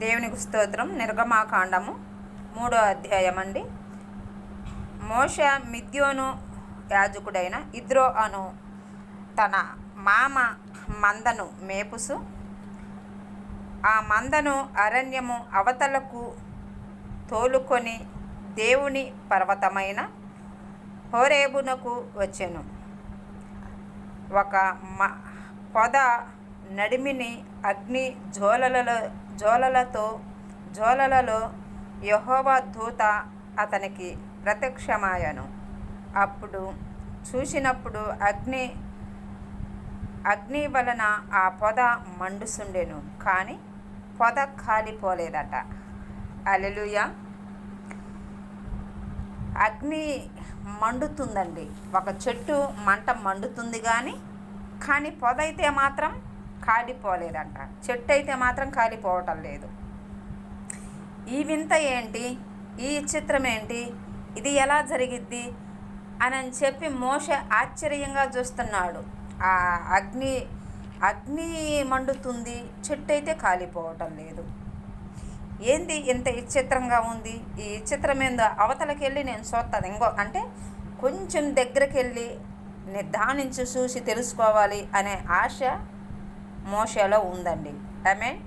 దేవునికి స్తోత్రం. నిర్గమాకాండము 3వ అధ్యాయం అండి. మోషే మిద్యోను యాజకుడైన ఇద్రో అను తన మామ మందను మేపుసు ఆ మందను అరణ్యము అవతలకు తోలుకొని దేవుని పర్వతమైన హోరేబునకు వచ్చెను. ఒక పొద నడిమిని అగ్ని జ్వాలలలో యెహోవా దూత అతనికి ప్రత్యక్షమాయెను. అప్పుడు చూసినప్పుడు అగ్ని వలన ఆ పొద మండుచుండెను, కానీ పొద కాలిపోలేదట. హల్లెలూయా. అగ్ని మండుతుందండి. ఒక చెట్టు మంట మండుతుంది కానీ పొద అయితే మాత్రం కాలిపోలేదంట. చెట్టు అయితే మాత్రం కాలిపోవటం లేదు. ఈ వింత ఏంటి, ఈ చిత్రం ఏంటి, ఇది ఎలా జరిగిద్ది అని చెప్పి మోషే ఆశ్చర్యంగా చూస్తున్నాడు. ఆ అగ్ని మండుతుంది, చెట్టు అయితే కాలిపోవటం లేదు. ఏంది ఇంత విచిత్రంగా ఉంది? ఈ విచిత్రం ఏందో అవతలకి వెళ్ళి నేను చూస్తాను. అంటే కొంచెం దగ్గరికి వెళ్ళి నిదానించి చూసి తెలుసుకోవాలి అనే ఆశ మోషేలో ఉందండి. ఆమేన్.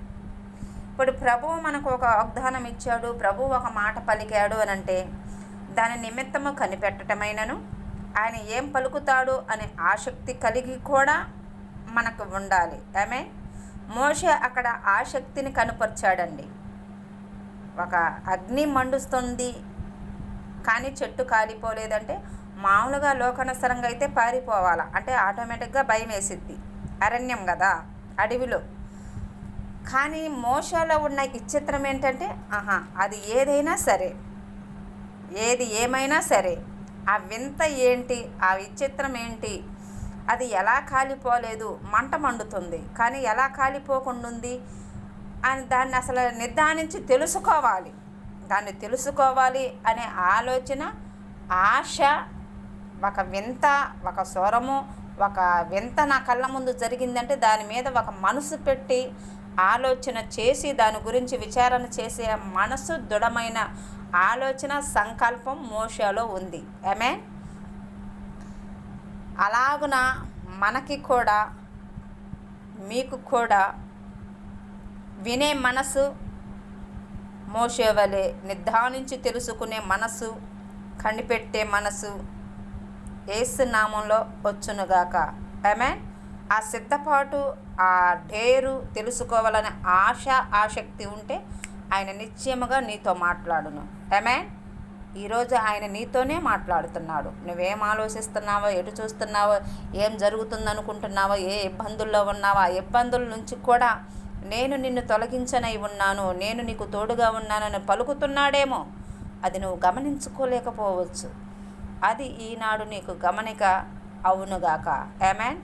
ఇప్పుడు ప్రభువు మనకు ఒక వాగ్దానం ఇచ్చాడు, ప్రభువు ఒక మాట పలికాడు అని అంటే దాని నిమిత్తము కనిపెట్టటమైనను ఆయన ఏం పలుకుతాడు అనే ఆసక్తి కలిగి కూడా మనకు ఉండాలి. ఆమేన్. మోషే అక్కడ ఆసక్తిని కనపరిచాడండి. ఒక అగ్ని మండుస్తుంది కానీ చెట్టు కాలిపోలేదంటే మామూలుగా లోకానుసారంగా అయితే పారిపోవాలా, అంటే ఆటోమేటిక్గా భయం వేసిద్ది, అరణ్యం కదా, అడవిలో. కానీ మోషేలో ఉన్న విచిత్రం ఏంటంటే అది ఏదైనా సరే, ఏది ఏమైనా సరే, ఆ వింత ఏంటి, ఆ విచిత్రం ఏంటి, అది ఎలా కాలిపోలేదు, మంట మండుతుంది కానీ ఎలా కాలిపోకుండా ఉంది అని దాన్ని అసలు నిర్ధారించి తెలుసుకోవాలి. దాన్ని తెలుసుకోవాలి అనే ఆలోచన, ఆశ, ఒక వింత, ఒక స్వరము, ఒక వింత నా కళ్ళ ముందు జరిగిందంటే దాని మీద ఒక మనసు పెట్టి ఆలోచన చేసి దాని గురించి విచారణ చేసే మనసు, దృఢమైన ఆలోచన, సంకల్పం మోషేలో ఉంది. ఆమేన్. అలాగున మనకి కూడా, మీకు కూడా వినే మనసు, మోషే వలె నిర్ధారించి తెలుసుకునే మనసు, కనిపెట్టే మనసు యేసు నామంలో వచ్చునుగాక. ఆమేన్. ఆ సిద్ధపాటు, ఆ డేరు, తెలుసుకోవాలనే ఆశ, ఆసక్తి ఉంటే ఆయన నిశ్చయముగా నీతో మాట్లాడును. ఆమేన్. ఈరోజు ఆయన నీతోనే మాట్లాడుతున్నాడు. నువ్వేం ఆలోచిస్తున్నావో, ఎటు చూస్తున్నావో, ఏం జరుగుతుందనుకుంటున్నావో, ఏ ఇబ్బందుల్లో ఉన్నావో ఆ ఇబ్బందుల నుంచి కూడా నేను నిన్ను తొలగించనై ఉన్నాను, నేను నీకు తోడుగా ఉన్నానని పలుకుతున్నాడేమో. అది నువ్వు గమనించుకోలేకపోవచ్చు. అది ఈనాడు నీకు గమనిక అవునుగాక. ఆమేన్.